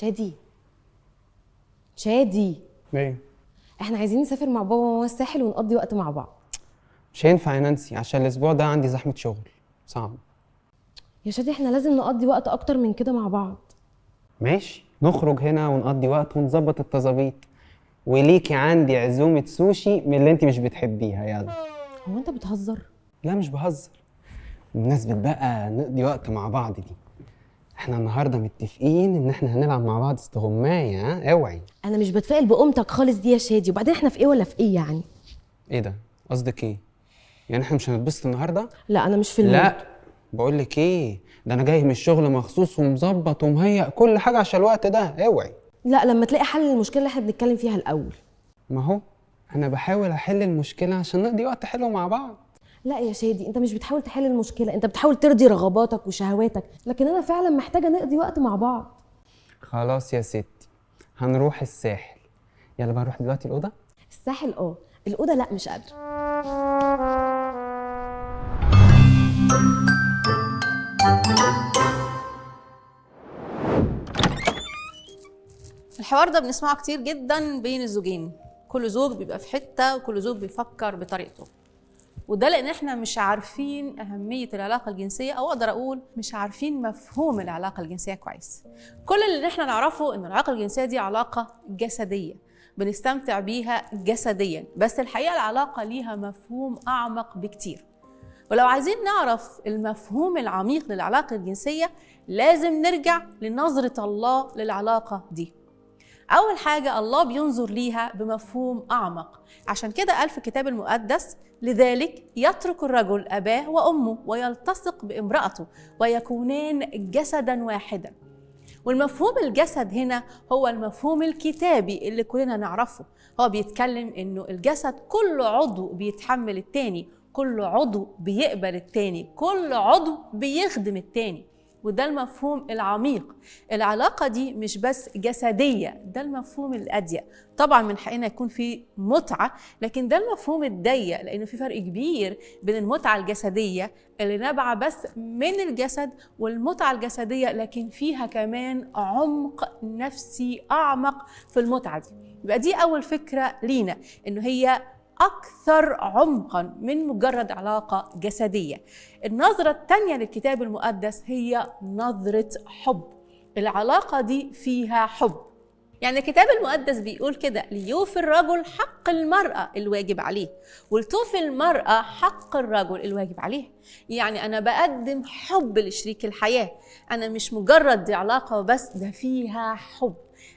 شادي ايه؟ احنا عايزين نسافر مع بابا وماما الساحل ونقضي وقت مع بعض. مش هينفع يا نانسي عشان الاسبوع ده عندي زحمه شغل صعب. يا شادي احنا لازم نقضي وقت اكتر من كده مع بعض. ماشي نخرج هنا ونقضي وقت ونظبط التظابيط، وليكي عندي عزومه سوشي من اللي انت مش بتحبيها. يلا. هو انت بتهزر؟ لا مش بهزر. بمناسبه بقى نقضي وقت مع بعض دي، احنا النهارده متفقين ان احنا هنلعب مع بعض استغمايه. ها اوعي. انا مش بتفائل بقومتك خالص دي يا شادي، وبعدين احنا في ايه ولا في ايه يعني؟ ايه ده؟ قصدك ايه؟ يعني احنا مش هنتبسط النهارده؟ لا انا مش في المود. لا بقول لك ايه، ده انا جاي من الشغل مخصوص ومظبط ومهيأ كل حاجه عشان الوقت ده. اوعي. لا لما تلاقي حل للمشكله اللي احنا بنتكلم فيها الاول. ما هو انا بحاول احل المشكله عشان نقضي وقت حلو مع بعض. لا يا شادي انت مش بتحاول تحل المشكله، انت بتحاول ترضي رغباتك وشهواتك، لكن انا فعلا محتاجه نقضي وقت مع بعض. خلاص يا ستي هنروح الساحل. يلا بقى نروح دلوقتي الاوضه. الساحل الاوضه لا مش قادره. الحوار ده بنسمعه كتير جدا بين الزوجين، كل زوج بيبقى في حتة وكل زوج بيفكر بطريقته، وده لان احنا مش عارفين اهمية العلاقة الجنسية، او اقدر اقول مش عارفين مفهوم العلاقة الجنسية كويس. كل اللي احنا نعرفه ان العلاقة الجنسية دي علاقة جسدية بنستمتع بيها جسديا، بس الحقيقة العلاقة ليها مفهوم اعمق بكتير. ولو عايزين نعرف المفهوم العميق للعلاقة الجنسية لازم نرجع لنظرة الله للعلاقة دي. أول حاجة الله بينظر ليها بمفهوم أعمق، عشان كده قال في الكتاب المقدس: لذلك يترك الرجل أباه وأمه ويلتصق بامرأته ويكونان جسدا واحدا. والمفهوم الجسد هنا هو المفهوم الكتابي اللي كلنا نعرفه. هو بيتكلم إنه الجسد كل عضو بيتحمل التاني، كل عضو بيقبل التاني، كل عضو بيخدم التاني، وده المفهوم العميق. العلاقة دي مش بس جسدية، ده المفهوم الأضيق. طبعا من حقنا يكون في متعة، لكن ده المفهوم الضيق، لأنه في فرق كبير بين المتعة الجسدية اللي نابعة بس من الجسد والمتعة الجسدية لكن فيها كمان عمق نفسي أعمق في المتعة دي. يبقى دي أول فكرة لينا، إنه هي أكثر عمقاً من مجرد علاقة جسدية. النظرة الثانية للكتاب المقدس هي نظرة حب. العلاقة دي فيها حب. يعني الكتاب المقدس بيقول كده: ليوفي الرجل حق المرأة الواجب عليه، ولتوفي المرأة حق الرجل الواجب عليه. يعني أنا بقدم حب لشريك الحياة، أنا مش مجرد دي علاقة بس، ده فيها حب.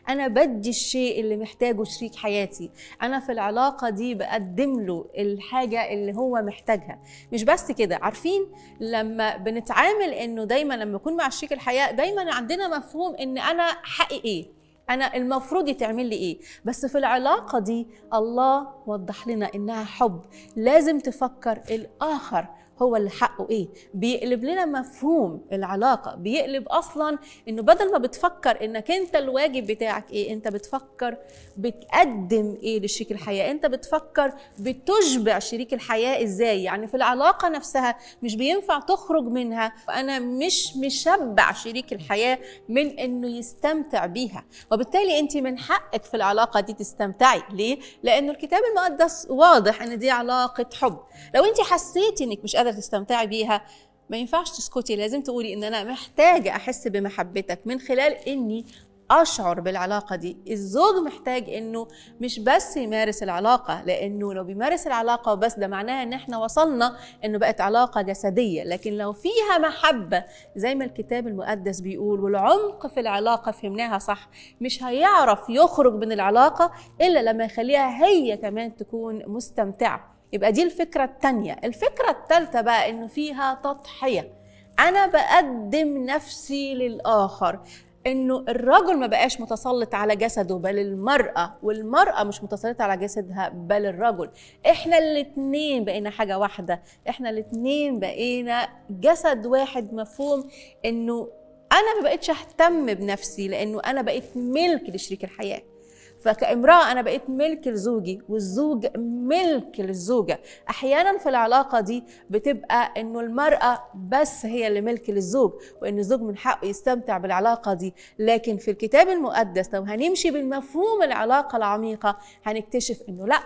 أنا بدي الشيء اللي محتاجه شريك حياتي، أنا في العلاقة دي بقدم له الحاجة اللي هو محتاجها. مش بس كده، عارفين لما بنتعامل إنه دايما لما أكون مع شريك الحياة دايما عندنا مفهوم إن أنا حقي إيه، أنا المفروض يتعمل لي إيه، بس في العلاقة دي الله وضح لنا إنها حب. لازم تفكر الآخر هو اللي حقه إيه. بيقلب لنا مفهوم العلاقة، بيقلب أصلاً إنه بدل ما بتفكر إنك أنت الواجب بتاعك إيه، أنت بتفكر بتقدم إيه لشريك الحياة، أنت بتفكر بتشبع شريك الحياة إزاي. يعني في العلاقة نفسها مش بينفع تخرج منها وأنا مش مشبع شريك الحياة من إنه يستمتع بيها، وبالتالي أنت من حقك في العلاقة دي تستمتعي. ليه؟ لأنه الكتاب المقدس واضح إن دي علاقة حب. لو أنت حسيتي إنك مش قادرة تستمتعي بيها ما ينفعش تسكتي، لازم تقولي إن أنا محتاجة أحس بمحبتك من خلال إني أشعر بالعلاقة دي. الزوج محتاج إنه مش بس يمارس العلاقة، لأنه لو بيمارس العلاقة بس ده معناها إن إحنا وصلنا إنه بقت علاقة جسدية، لكن لو فيها محبة زي ما الكتاب المقدس بيقول والعمق في العلاقة فهمناها صح، مش هيعرف يخرج من العلاقة إلا لما يخليها هي كمان تكون مستمتعة. يبقى دي الفكرة الثانية. الفكرة الثالثة بقى إنه فيها تضحية. أنا بقدم نفسي للآخر، إنه الرجل ما بقاش متسلط على جسده بل المرأة، والمرأة مش متسلطة على جسدها بل الرجل. إحنا الاتنين بقينا حاجة واحدة، إحنا الاتنين بقينا جسد واحد. مفهوم إنه أنا ما بقيتش أهتم بنفسي لأنه أنا بقيت ملك لشريك الحياة. فكامرأة أنا بقيت ملك لزوجي والزوج ملك للزوجة. أحيانا في العلاقة دي بتبقى إنه المرأة بس هي اللي ملك للزوج، وإن الزوج من حقه يستمتع بالعلاقة دي. لكن في الكتاب المقدس لو هنمشي بالمفهوم العلاقة العميقة هنكتشف إنه لأ،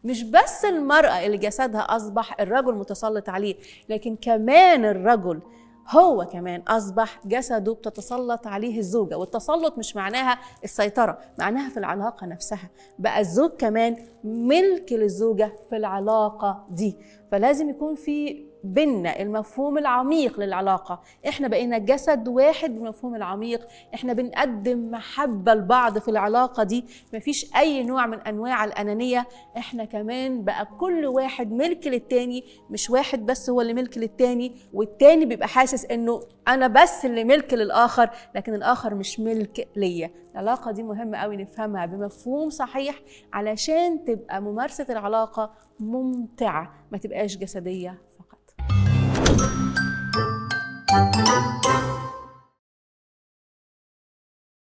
مش بس المرأة اللي جسدها أصبح الرجل متسلط عليه، لكن كمان الرجل هو كمان أصبح جسده بتتسلط عليه الزوجة. والتسلط مش معناها السيطرة، معناها في العلاقة نفسها بقى الزوج كمان ملك للزوجة في العلاقة دي. فلازم يكون في بينا المفهوم العميق للعلاقة. احنا بقينا جسد واحد بالمفهوم العميق، احنا بنقدم محبة لبعض في العلاقة دي، مفيش اي نوع من انواع الانانية. احنا كمان بقى كل واحد ملك للتاني، مش واحد بس هو اللي ملك للتاني والتاني بيبقى حاسس انه انا بس اللي ملك للاخر لكن الاخر مش ملك ليا. العلاقة دي مهمة قوي نفهمها بمفهوم صحيح علشان تبقى ممارسة العلاقة ممتعة، ما تبقاش جسدية